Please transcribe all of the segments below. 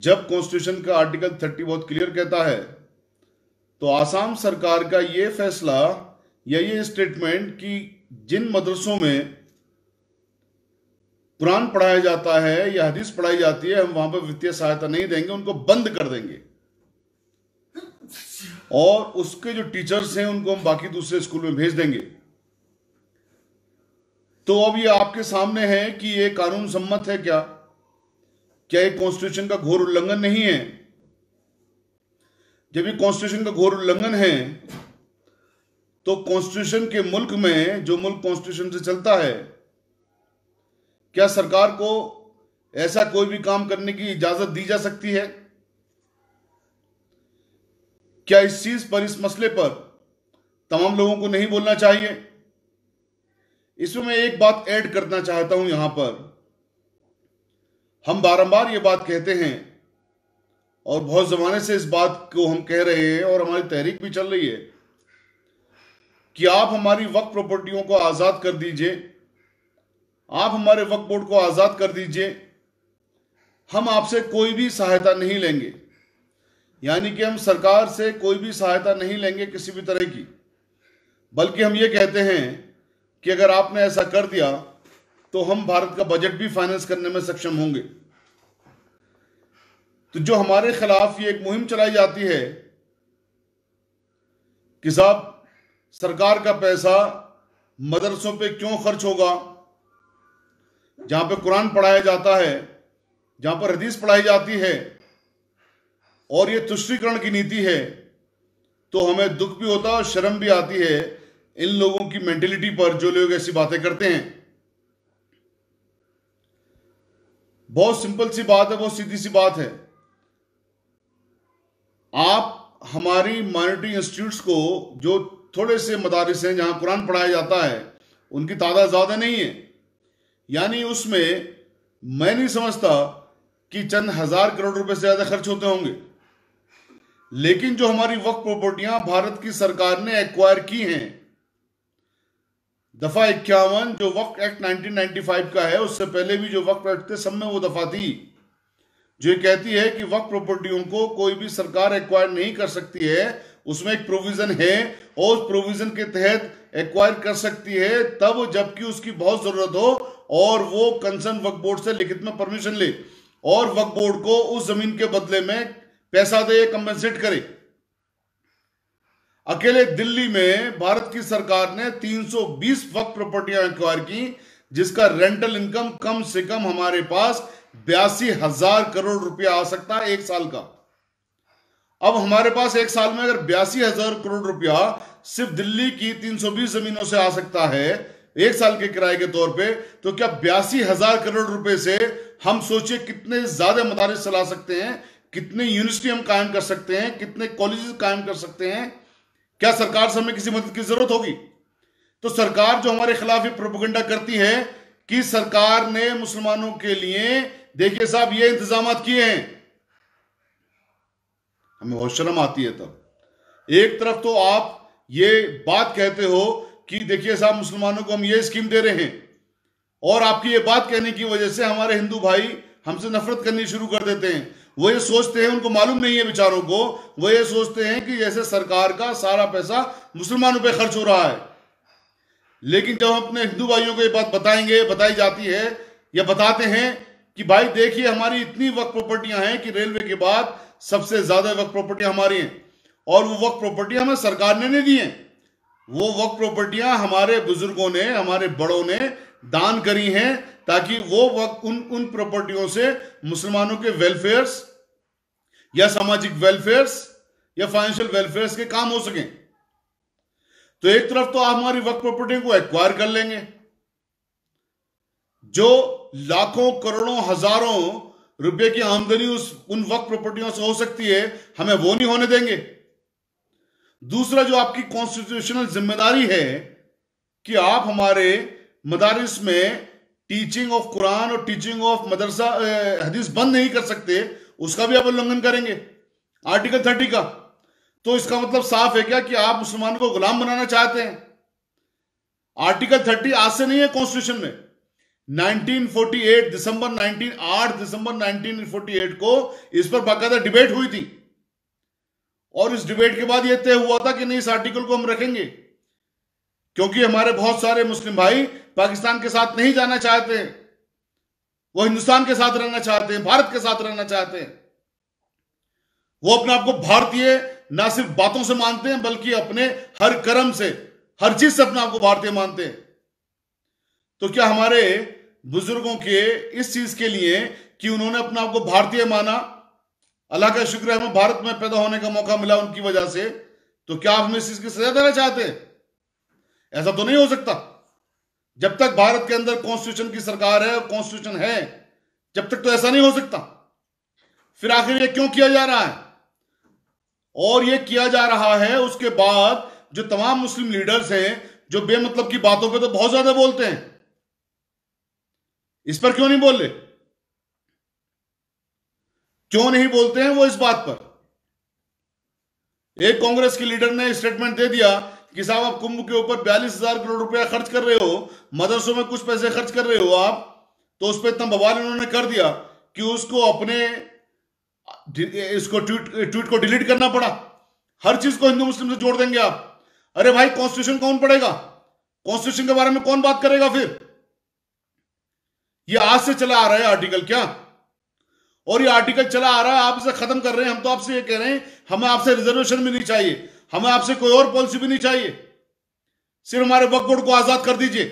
जब कॉन्स्टिट्यूशन का आर्टिकल 30 बहुत क्लियर कहता है, तो आसाम सरकार का ये फैसला या ये स्टेटमेंट कि जिन मदरसों में कुरान पढ़ाया जाता है या हदीस पढ़ाई जाती है, हम वहां पर वित्तीय सहायता नहीं देंगे, उनको बंद कर देंगे और उसके जो टीचर्स हैं उनको हम बाकी दूसरे स्कूल में भेज देंगे। तो अब ये आपके सामने है कि ये कानून सम्मत है क्या? क्या ये कॉन्स्टिट्यूशन का घोर उल्लंघन नहीं है? जब ये कॉन्स्टिट्यूशन का घोर उल्लंघन है, तो कॉन्स्टिट्यूशन के मुल्क में, जो मुल्क कॉन्स्टिट्यूशन से चलता है, क्या सरकार को ऐसा कोई भी काम करने की इजाजत दी जा सकती है? क्या इस चीज पर, इस मसले पर तमाम लोगों को नहीं बोलना चाहिए? इसमें मैं एक बात ऐड करना चाहता हूं। यहां पर हम बारंबार ये बात कहते हैं और बहुत जमाने से इस बात को हम कह रहे हैं और हमारी तहरीक भी चल रही है कि आप हमारी वक्फ प्रॉपर्टियों को आजाद कर दीजिए, आप हमारे वक्फ बोर्ड को आजाद कर दीजिए, हम आपसे कोई भी सहायता नहीं लेंगे। यानी कि हम सरकार से कोई भी सहायता नहीं लेंगे किसी भी तरह की, बल्कि हम ये कहते हैं कि अगर आपने ऐसा कर दिया तो हम भारत का बजट भी फाइनेंस करने में सक्षम होंगे। तो जो हमारे खिलाफ ये एक मुहिम चलाई जाती है कि साहब सरकार का पैसा मदरसों पे क्यों खर्च होगा, जहां पे कुरान पढ़ाया जाता है, जहां पर हदीस पढ़ाई जाती है, और ये तुष्टीकरण की नीति है, तो हमें दुख भी होता है और शर्म भी आती है इन लोगों की मेंटेलिटी पर, जो लोग ऐसी बातें करते हैं। बहुत सिंपल सी बात है, बहुत सीधी सी बात है। आप हमारी माइनॉरिटी इंस्टीट्यूट्स को, जो थोड़े से मदारिस हैं जहां कुरान पढ़ाया जाता है, उनकी तादाद ज्यादा नहीं है, यानी उसमें मैं नहीं समझता कि चंद हजार करोड़ रुपए से ज्यादा खर्च होते होंगे। लेकिन जो हमारी वक्फ प्रॉपर्टियां भारत की सरकार ने एक्वायर की हैं, दफा 51 जो वक्फ एक्ट 1995 का है, उससे पहले भी जो वक्फ एक्ट थे सब में वो दफा थी जो ये कहती है कि वक्फ प्रॉपर्टियों को कोई भी सरकार एक्वायर नहीं कर सकती है। उसमें एक प्रोविजन है और उस प्रोविजन के तहत एक्वायर कर सकती है तब जबकि उसकी बहुत जरूरत हो और वो कंसर्न वक्फ बोर्ड से लिखित में परमिशन ले और वक्फ बोर्ड को उस जमीन के बदले में पैसा दे, कंपेंसेट करे। अकेले दिल्ली में भारत की सरकार ने 320 वक्फ प्रॉपर्टियां एक्वायर की, जिसका रेंटल इनकम कम से कम हमारे पास 82,000 करोड़ रुपया आ सकता है एक साल का। अब हमारे पास एक साल में अगर 82,000 करोड़ रुपया सिर्फ दिल्ली की 320 जमीनों से आ सकता है एक साल के किराए के तौर पे, तो क्या 82,000 करोड़ रुपए से हम सोचिए कितने ज्यादा मदारिस चला सकते हैं, कितने यूनिवर्सिटी हम कायम कर सकते हैं, कितने कॉलेजेस कायम कर सकते हैं। क्या सरकार से हमें किसी मदद की जरूरत होगी? तो सरकार जो हमारे खिलाफ ये प्रोपेगेंडा करती है कि सरकार ने मुसलमानों के लिए, देखिए साहब, ये इंतजाम किए हैं, हमें बहुत शर्म आती है। तब एक तरफ तो आप ये बात कहते हो कि देखिए साहब मुसलमानों को हम ये स्कीम दे रहे हैं, और आपकी ये बात कहने की वजह से हमारे हिंदू भाई हमसे नफरत करनी शुरू कर देते हैं। वो ये सोचते हैं, उनको मालूम नहीं है बेचारों को, वो ये सोचते हैं कि जैसे सरकार का सारा पैसा मुसलमानों पे खर्च हो रहा है। लेकिन जब हम अपने हिंदू भाइयों को ये बात बताएंगे, बताई जाती है या बताते हैं कि भाई देखिए हमारी इतनी वक्फ प्रॉपर्टियां हैं कि रेलवे के बाद सबसे ज्यादा वक्फ प्रॉपर्टियां हमारी हैं, और वो वक्फ प्रॉपर्टियां हमें सरकार ने नहीं दी हैं, वो वक्फ प्रॉपर्टियां हमारे बुजुर्गों ने, हमारे बड़ों ने दान करी हैं, ताकि वो वक्त उन प्रॉपर्टियों से मुसलमानों के वेलफेयर्स या सामाजिक वेलफेयर्स या फाइनेंशियल वेलफेयर्स के काम हो सकें। तो एक तरफ तो आप हमारी वक्फ प्रॉपर्टी को एक्वायर कर लेंगे, जो लाखों करोड़ों हजारों रुपए की आमदनी उन वक्फ प्रॉपर्टियों से हो सकती है, हमें वो नहीं होने देंगे। दूसरा, जो आपकी कॉन्स्टिट्यूशनल जिम्मेदारी है कि आप हमारे मदारिस में टीचिंग ऑफ कुरान और टीचिंग ऑफ मदरसा हदीस बंद नहीं कर सकते, उसका भी आप उल्लंघन करेंगे आर्टिकल 30 का। तो इसका मतलब साफ है क्या कि आप मुसलमानों को गुलाम बनाना चाहते हैं? आर्टिकल 30 आज से नहीं है कॉन्स्टिट्यूशन में, 1948 दिसंबर 1948 को इस पर बाकायदा डिबेट हुई थी, और इस डिबेट के बाद यह तय हुआ था कि नहीं, इस आर्टिकल को हम रखेंगे, क्योंकि हमारे बहुत सारे मुस्लिम भाई पाकिस्तान के साथ नहीं जाना चाहते हैं, वो हिंदुस्तान के साथ रहना चाहते हैं, भारत के साथ रहना चाहते हैं। वो अपने आप को भारतीय ना सिर्फ बातों से मानते हैं, बल्कि अपने हर कर्म से, हर चीज से अपने आप को भारतीय मानते हैं। तो क्या हमारे बुजुर्गों के इस चीज के लिए कि उन्होंने अपने आप को भारतीय माना, अल्लाह का शुक्र है हमें भारत में पैदा होने का मौका मिला उनकी वजह से, तो क्या आप हमें इस चीज की सजा देना चाहते हैं? ऐसा तो नहीं हो सकता। जब तक भारत के अंदर कॉन्स्टिट्यूशन की सरकार है, कॉन्स्टिट्यूशन है, जब तक तो ऐसा नहीं हो सकता। फिर आखिर ये क्यों किया जा रहा है? और ये किया जा रहा है उसके बाद जो तमाम मुस्लिम लीडर्स हैं, जो बेमतलब की बातों पे तो बहुत ज्यादा बोलते हैं, इस पर क्यों नहीं बोल रहे? क्यों नहीं बोलते हैं वो इस बात पर? एक कांग्रेस के लीडर ने स्टेटमेंट दे दिया कि साहब आप कुंभ के ऊपर 42,000 करोड़ रुपया खर्च कर रहे हो, मदरसों में कुछ पैसे खर्च कर रहे हो आप, तो उस पर इतना बवाल इन्होंने कर दिया कि उसको अपने इसको ट्वीट को डिलीट करना पड़ा। हर चीज को हिंदू मुस्लिम से जोड़ देंगे आप। अरे भाई, कॉन्स्टिट्यूशन कौन पढ़ेगा? कॉन्स्टिट्यूशन के बारे में कौन बात करेगा? फिर ये आज से चला आ रहा है आर्टिकल क्या? और ये आर्टिकल चला आ रहा है, आप इसे खत्म कर रहे हैं। हम तो आपसे ये कह रहे हैं, हमें आपसे रिजर्वेशन भी नहीं चाहिए, हमें आपसे कोई और पॉलिसी भी नहीं चाहिए, सिर्फ हमारे वक्फ बोर्ड को आजाद कर दीजिए।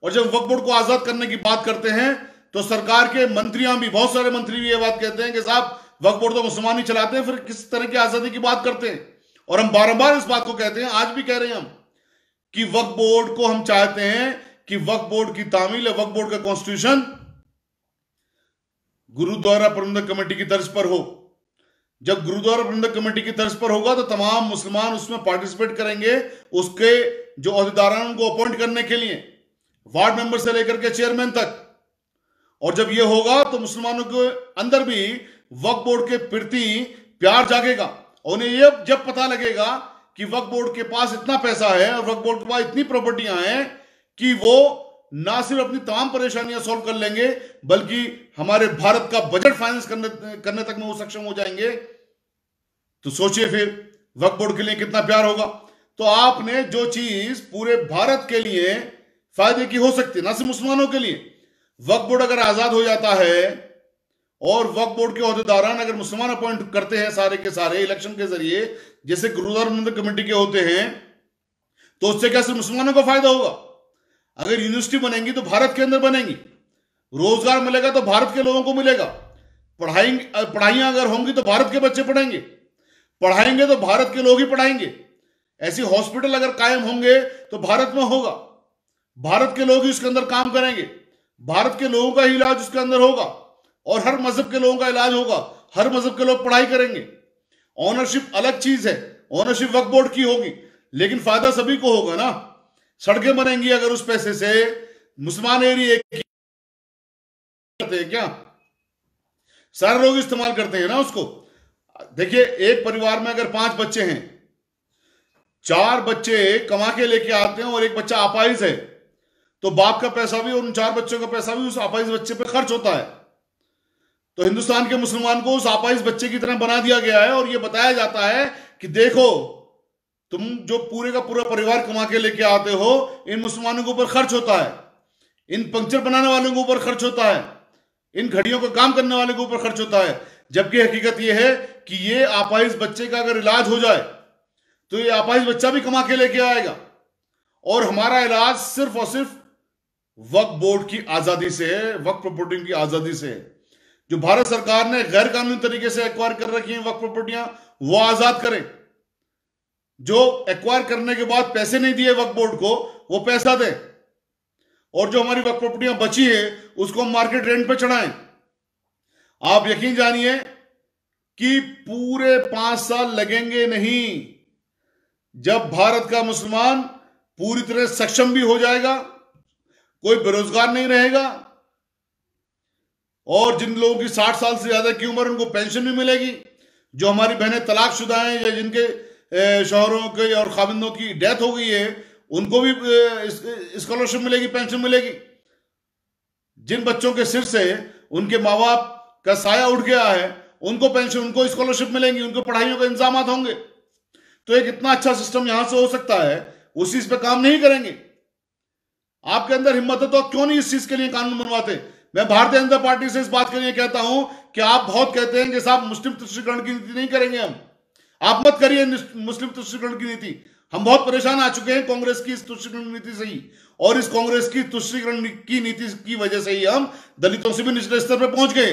और जब वक्फ बोर्ड को आजाद करने की बात करते हैं तो सरकार के मंत्रियां भी, बहुत सारे मंत्री भी ये बात कहते हैं कि साहब वक्फ बोर्ड तो मुसलमान ही चलाते हैं, फिर किस तरह की आजादी की बात करते हैं? और हम बार-बार इस बात को कहते हैं, आज भी कह रहे हैं हम, कि वक्फ बोर्ड को हम चाहते हैं कि वक्फ बोर्ड की तामील, वक्फ बोर्ड का कॉन्स्टिट्यूशन गुरुद्वारा प्रबंधक कमेटी की तर्ज पर हो। जब गुरुद्वारा प्रबंधक कमेटी की तर्ज पर होगा तो तमाम मुसलमान उसमें पार्टिसिपेट करेंगे, उसके जो अहदेदारान को अपॉइंट करने के लिए, वार्ड मेंबर से लेकर के चेयरमैन तक। और जब यह होगा तो मुसलमानों के अंदर भी वक्फ बोर्ड के प्रति प्यार जागेगा। और उन्हें यह जब पता लगेगा कि वक्फ बोर्ड के पास इतना पैसा है और वक्फ बोर्ड के पास इतनी प्रॉपर्टियां हैं कि वो ना सिर्फ अपनी तमाम परेशानियां सॉल्व कर लेंगे, बल्कि हमारे भारत का बजट फाइनेंस करने तक में वो सक्षम हो जाएंगे, तो सोचिए फिर वक्फ बोर्ड के लिए कितना प्यार होगा। तो आपने जो चीज पूरे भारत के लिए फायदे की हो सकती है, ना सिर्फ मुसलमानों के लिए, वक्फ बोर्ड अगर आजाद हो जाता है और वक्फ बोर्ड के अहदेदारान अगर मुसलमान अपॉइंट करते हैं सारे के सारे इलेक्शन के जरिए, जैसे गुरुद्वारा प्रबंधक कमेटी के होते हैं, तो उससे क्या सिर्फ मुसलमानों को फायदा होगा? अगर यूनिवर्सिटी बनेंगी तो भारत के अंदर बनेंगी, रोजगार मिलेगा तो भारत के लोगों को मिलेगा, पढ़ाइयां अगर होंगी तो भारत के बच्चे पढ़ेंगे, पढ़ाएंगे तो भारत के लोग ही पढ़ाएंगे, ऐसे हॉस्पिटल अगर कायम होंगे तो भारत में होगा, भारत के लोग ही उसके अंदर काम करेंगे, भारत के लोगों का ही इलाज उसके अंदर होगा, और हर मजहब के लोगों का इलाज होगा, हर मजहब के लोग पढ़ाई करेंगे। ऑनरशिप अलग चीज है, ऑनरशिप वक्फ बोर्ड की होगी, लेकिन फायदा सभी को होगा ना। सड़कें बनेंगी अगर उस पैसे से, मुसलमान एरिया करते हैं क्या? सारे लोग इस्तेमाल करते हैं ना उसको। देखिए, एक परिवार में अगर 5 बच्चे हैं, 4 बच्चे कमा के लेके आते हैं और एक बच्चा अपाहिज है, तो बाप का पैसा भी और उन 4 बच्चों का पैसा भी उस अपाहिज बच्चे पे खर्च होता है। तो हिंदुस्तान के मुसलमान को उस अपाहिज बच्चे की तरह बना दिया गया है, और यह बताया जाता है कि देखो, तुम जो पूरे का पूरा परिवार कमा के लेके आते हो, इन मुसलमानों के ऊपर खर्च होता है, इन पंक्चर बनाने वालों के ऊपर खर्च होता है, इन घड़ियों का काम करने वाले के ऊपर खर्च होता है। जबकि हकीकत यह है कि ये अपाहिज बच्चे का अगर इलाज हो जाए तो ये अपाहिज बच्चा भी कमा के लेके आएगा, और हमारा इलाज सिर्फ और सिर्फ वक्फ बोर्ड की आजादी से है, वक्फ प्रॉपर्टी की आजादी से है। जो भारत सरकार ने गैर कानूनी तरीके से एक्वायर कर रखी है वक्फ प्रॉपर्टियां, वो आजाद करें। जो एक्वायर करने के बाद पैसे नहीं दिए वक्फ बोर्ड को, वो पैसा दे, और जो हमारी वक्फ प्रॉपर्टियां बची है उसको हम मार्केट रेंट पे चढ़ाएं। आप यकीन जानिए कि पूरे 5 साल लगेंगे नहीं, जब भारत का मुसलमान पूरी तरह सक्षम भी हो जाएगा, कोई बेरोजगार नहीं रहेगा, और जिन लोगों की 60 साल से ज्यादा की उम्र, उनको पेंशन भी मिलेगी। जो हमारी बहनें तलाकशुदा हैं या जिनके शौहरों के और खाविंदों की डेथ हो गई है, उनको भी स्कॉलरशिप मिलेगी, पेंशन मिलेगी। जिन बच्चों के सिर से उनके माँ बाप का साया उठ गया है, उनको पेंशन, उनको स्कॉलरशिप मिलेंगी, उनको पढ़ाइयों के इंतजाम होंगे। तो एक इतना अच्छा सिस्टम यहां से हो सकता है, उस चीज पे काम नहीं करेंगे। आपके अंदर हिम्मत है तो क्यों नहीं इस चीज के लिए कानून बनवाते। मैं भारतीय जनता पार्टी से इस बात के लिए कहता हूं कि आप बहुत कहते हैं कि साहब मुस्लिम तुष्टीकरण की नीति नहीं करेंगे हम, आप मत करिए मुस्लिम तुष्टीकरण की नीति। हम बहुत परेशान आ चुके हैं कांग्रेस की इस तुष्टीकरण नीति से ही, और इस कांग्रेस की तुष्टीकरण की नीति की वजह से ही हम दलितों से भी निचले स्तर पर पहुंच गए,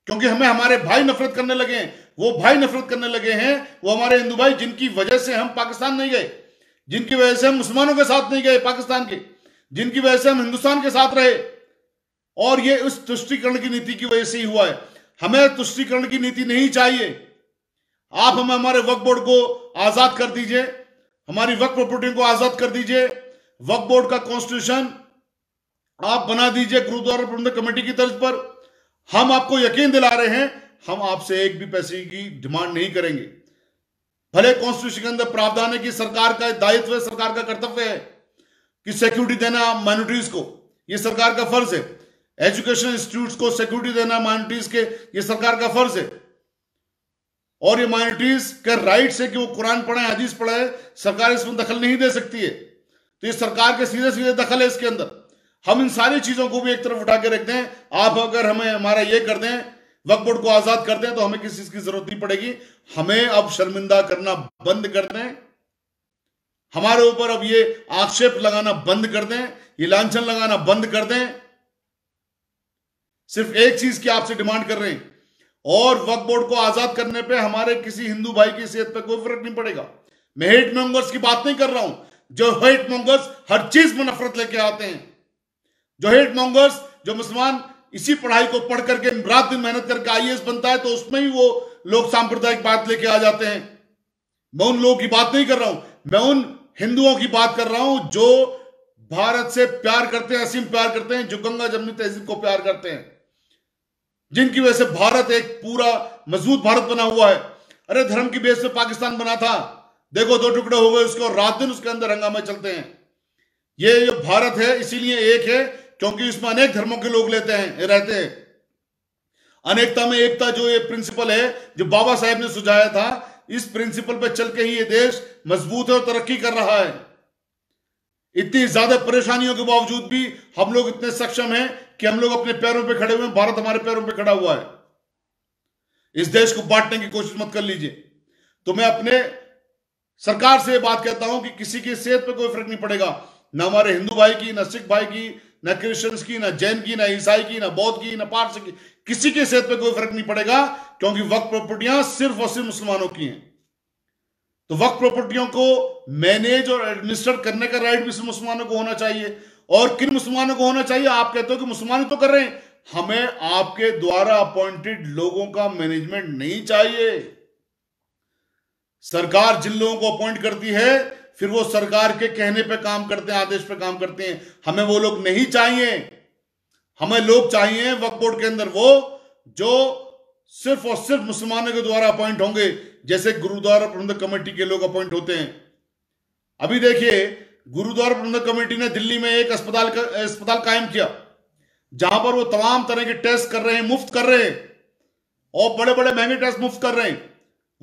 क्योंकि हमें हमारे भाई नफरत करने लगे हैं। वो भाई नफरत करने लगे हैं, वो हमारे हिंदू भाई जिनकी वजह से हम पाकिस्तान नहीं गए, जिनकी वजह से हम मुसलमानों के साथ नहीं गए पाकिस्तान के, जिनकी वजह से हम हिंदुस्तान के साथ रहे, और ये उस तुष्टीकरण की नीति की वजह से ही हुआ है। हमें तुष्टीकरण की नीति नहीं चाहिए। आप हमें हमारे वक्फ बोर्ड को आजाद कर दीजिए, हमारी वक्फ प्रॉपर्टी को आजाद कर दीजिए, वक्फ बोर्ड का कॉन्स्टिट्यूशन आप बना दीजिए गुरुद्वारा प्रबंधक कमेटी की तर्ज पर। हम आपको यकीन दिला रहे हैं, हम आपसे एक भी पैसे की डिमांड नहीं करेंगे। भले कॉन्स्टिट्यूशन के अंदर प्रावधान है कि सरकार का दायित्व है, सरकार का कर्तव्य है कि सिक्योरिटी देना माइनॉरिटीज को, यह सरकार का फर्ज है। एजुकेशन इंस्टीट्यूट्स को सिक्योरिटी देना माइनॉरिटीज के, यह सरकार का फर्ज है। और ये माइनॉरिटीज का राइट्स है कि वो कुरान पढ़े, हदीस पढ़े, सरकार इसमें दखल नहीं दे सकती है। तो ये सरकार के सीधे सीधे दखल है इसके अंदर। हम इन सारी चीजों को भी एक तरफ उठा के रख दें। आप अगर हमें हमारा ये कर दें, वक्फ बोर्ड को आजाद कर दें, तो हमें किसी चीज की जरूरत नहीं पड़ेगी। हमें अब शर्मिंदा करना बंद कर दें, हमारे ऊपर अब ये आक्षेप लगाना बंद कर दें, ये लांछन लगाना बंद कर दें। सिर्फ एक चीज की आपसे डिमांड कर रहे हैं, और वक्फ बोर्ड को आजाद करने पे हमारे किसी हिंदू भाई की सेहत पे कोई फर्क नहीं पड़ेगा। मैं हेट मॉन्गर्स की बात नहीं कर रहा हूं, जो हेट मॉन्गर्स हर चीज में नफरत लेके आते हैं, जो हेट मॉन्गर्स, जो मुसलमान इसी पढ़ाई को पढ़ करके रात दिन मेहनत करके आईएएस बनता है, तो उसमें ही वो लोग सांप्रदायिक बात लेके आ जाते हैं। मैं उन लोगों की बात नहीं कर रहा हूं, मैं उन हिंदुओं की बात कर रहा हूं जो भारत से प्यार करते हैं, असीम प्यार करते हैं, जो गंगा जमनी तहजीब को प्यार करते हैं, जिनकी वजह से भारत एक पूरा मजबूत भारत बना हुआ है। अरे धर्म की बेस पे पाकिस्तान बना था, देखो दो टुकड़े हो गए उसके, और रात दिन उसके अंदर हंगामे चलते हैं। ये जो भारत है इसीलिए एक है क्योंकि इसमें अनेक धर्मों के लोग रहते हैं। अनेकता में एकता जो ये प्रिंसिपल है जो बाबा साहेब ने सुझाया था, इस प्रिंसिपल पर चल के ही ये देश मजबूत है और तरक्की कर रहा है। इतनी ज्यादा परेशानियों के बावजूद भी हम लोग इतने सक्षम हैं कि हम लोग अपने पैरों पे खड़े हुए हैं, भारत हमारे पैरों पे खड़ा हुआ है। इस देश को बांटने की कोशिश मत कर लीजिए। तो मैं अपने सरकार से बात कहता हूं कि किसी की सेहत पे कोई फर्क नहीं पड़ेगा, ना हमारे हिंदू भाई की, ना सिख भाई की, ना क्रिश्चियंस की, ना जैन की, ना ईसाई की, ना बौद्ध की, ना पारसी की, किसी की सेहत पे कोई फर्क नहीं पड़ेगा, क्योंकि वक्फ प्रॉपर्टियां सिर्फ और सिर्फ मुसलमानों की हैं। तो वक्फ प्रॉपर्टियों को मैनेज और एडमिनिस्टर करने का राइट भी सिर्फ मुसलमानों को होना चाहिए। और किन मुसलमानों को होना चाहिए? आप कहते हो कि मुसलमान तो कर रहे हैं, हमें आपके द्वारा अपॉइंटेड लोगों का मैनेजमेंट नहीं चाहिए। सरकार जिन लोगों को अपॉइंट करती है फिर वो सरकार के कहने पे काम करते हैं, आदेश पे काम करते हैं, हमें वो लोग नहीं चाहिए। हमें लोग चाहिए वक्फ बोर्ड के अंदर वो जो सिर्फ और सिर्फ मुसलमानों के द्वारा अपॉइंट होंगे, जैसे गुरुद्वारा प्रबंधक कमेटी के लोग अपॉइंट होते हैं। अभी देखिए, गुरुद्वारा प्रबंधक कमेटी ने दिल्ली में एक अस्पताल कायम किया जहां पर वो तमाम तरह के टेस्ट कर रहे हैं, मुफ्त कर रहे हैं, और बड़े बड़े महंगे टेस्ट मुफ्त कर रहे हैं।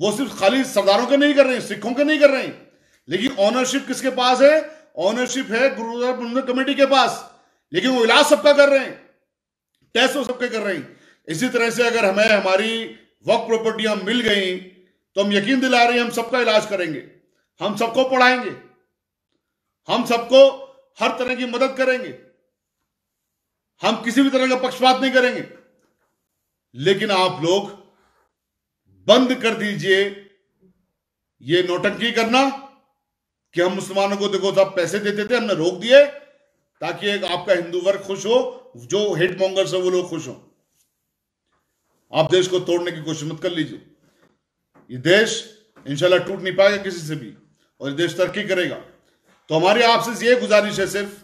वो सिर्फ खाली सरदारों के नहीं कर रहे हैं, सिखों के नहीं कर रहे हैं, लेकिन ऑनरशिप किसके पास है? ऑनरशिप है गुरुद्वारा प्रबंधक कमेटी के पास, लेकिन वो इलाज सबका कर रहे हैं, टेस्ट वो सबके कर रहे हैं। इसी तरह से अगर हमें हमारी वक्फ प्रॉपर्टियां मिल गई तो हम यकीन दिला रहे हैं हम सबका इलाज करेंगे, हम सबको पढ़ाएंगे, हम सबको हर तरह की मदद करेंगे, हम किसी भी तरह का पक्षपात नहीं करेंगे। लेकिन आप लोग बंद कर दीजिए ये नौटंकी करना कि हम मुसलमानों को देखो सब पैसे देते थे, हमने रोक दिए ताकि एक आपका हिंदू वर्ग खुश हो, जो हेट मॉन्गर्स है वो लोग खुश हो। आप देश को तोड़ने की कोशिश मत कर लीजिए। ये देश इंशाल्लाह टूट नहीं पाएगा किसी से भी, और ये देश तरक्की करेगा। तो हमारी आपसे ये गुजारिश है सिर्फ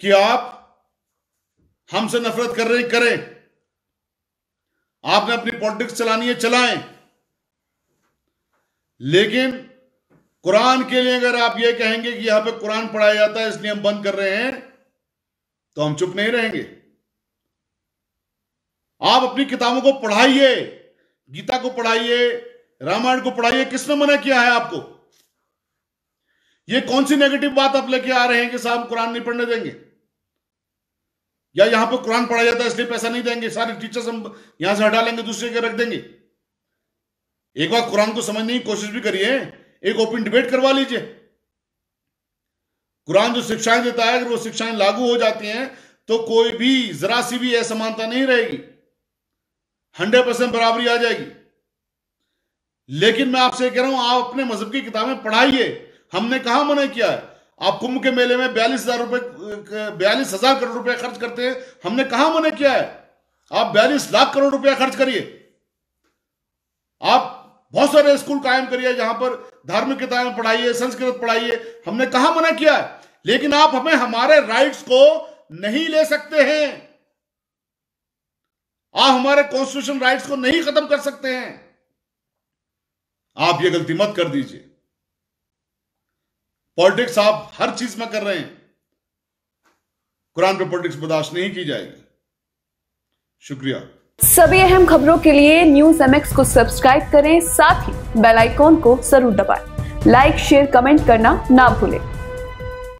कि आप हमसे नफरत कर रहे हैं, करें, आपने अपनी पॉलिटिक्स चलानी है, चलाएं, लेकिन कुरान के लिए अगर आप ये कहेंगे कि यहां पे कुरान पढ़ाया जाता है इसलिए हम बंद कर रहे हैं, तो हम चुप नहीं रहेंगे। आप अपनी किताबों को पढ़ाइए, गीता को पढ़ाइए, रामायण को पढ़ाइए। किसने मना किया है आपको? ये कौन सी नेगेटिव बात आप लेके आ रहे हैं कि साहब कुरान नहीं पढ़ने देंगे, या यहां पर कुरान पढ़ा जाता है इसलिए पैसा नहीं देंगे, सारे टीचर्स हम यहां से हटा लेंगे, दूसरे के रख देंगे। एक बार कुरान को समझने की कोशिश भी करिए, एक ओपन डिबेट करवा लीजिए। कुरान जो शिक्षाएं देता है, अगर वो शिक्षाएं लागू हो जाती हैं तो कोई भी जरा सी भी असमानता नहीं रहेगी, 100% बराबरी आ जाएगी। लेकिन मैं आपसे कह रहा हूं, आप अपने मजहब की किताबें पढ़ाइए। हमने कहां मना किया है? आप कुंभ के मेले में 42,000 करोड़ रुपए खर्च करते हैं, हमने कहां मना किया है? आप 42 लाख करोड़ रुपया खर्च करिए। आप बहुत सारे स्कूल कायम करिए जहां पर धार्मिक किताबें पढ़ाइए, संस्कृत पढ़ाइए, हमने कहां मना किया है? लेकिन आप हमें हमारे राइट्स को नहीं ले सकते हैं, आप हमारे कॉन्स्टिट्यूशन राइट्स को नहीं खत्म कर सकते हैं। आप ये गलती मत कर दीजिए। पॉलिटिक्स आप हर चीज में कर रहे हैं, कुरान पे पॉलिटिक्स बर्दाश्त नहीं की जाएगी। शुक्रिया। सभी अहम खबरों के लिए न्यूज़ MX को सब्सक्राइब करें, साथ ही बेल आइकॉन को जरूर दबाएं। लाइक, शेयर, कमेंट करना ना भूलें।